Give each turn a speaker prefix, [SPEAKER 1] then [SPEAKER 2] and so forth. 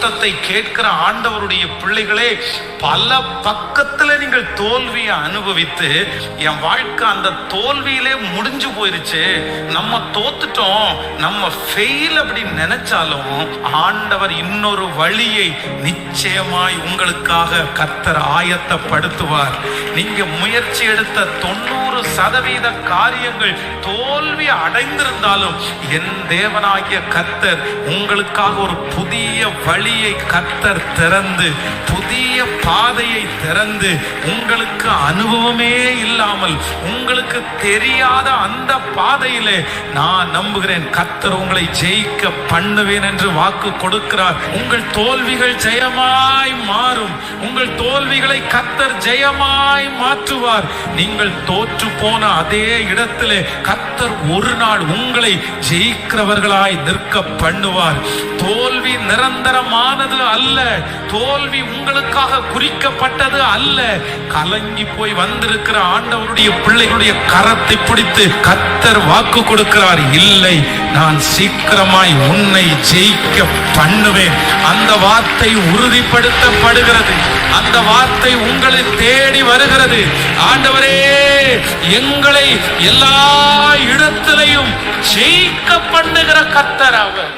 [SPEAKER 1] சத்தத்தை கேட்கிற ஆண்டவருடைய பிள்ளைகளே, பல பக்கத்துல நீங்கள் தோல்வியை அனுபவித்து என் வாழ்க்கை அந்த தோல்வியிலே முடிஞ்சு போயிருச்சு, நம்ம தோத்துட்டோம், நம்ம ஃபெயில் அப்படின்னு நினைச்சாலும் ஆண்டவர் இன்னொரு வழியை நிச்சயமாய் உங்களுக்காக கர்த்தர் ஆயத்தப்படுத்துவார். நீங்க முயற்சி எடுத்த 90% காரியங்கள் தோல்வி அடைந்திருந்தாலும் என் தேவனாகிய கர்த்தர் உங்களுக்காக ஒரு புதிய வழியை கர்த்தர் திறந்து, புதிய பாதையை திறந்து, உங்களுக்கு அனுபவமே இல்லாமல் உங்களுக்கு தெரியாத அந்த பாதையிலே நான் நம்புகிறேன் கர்த்தர் உங்களை ஜெயிக்க பண்ணுவேன் என்று வாக்கு கொடுக்கிறார். உங்கள் தோல்விகள் ஜெயமாய் மாறும். உங்கள் தோல்விகளை கர்த்தர் ஜெயமாய் மாற்றுவார். நீங்கள் தோற்று போன அதே இடத்திலே கர்த்தர் ஒரு நாள் உங்களை ஜெயிக்கிறவர்களாய் நிற்க பண்ணுவார். தோல்வி நிரந்தரமானது அல்ல. தோல்வி உங்களுக்காக குறிக்கப்பட்டது அல்ல. கலங்கி போய் வந்திருக்கிற ஆண்டவருடைய பிள்ளைகளுடைய கரத்தை பிடித்து கர்த்தர் வாக்கு கொடுக்கிறார், இல்லை, நான் சீக்கிரமாய் உன்னை ஜெயிக்க பண்ணுவேன். அந்த வார்த்தை உறுதிப்படுத்தப்படுகிறது. அந்த வார்த்தை உங்களை தேடி வருகிறது. ஆண்டவரே, எங்களை எல்லா இடத்திலையும் ஜெயிக்க பண்ணுகிற கர்த்தர் அவர்.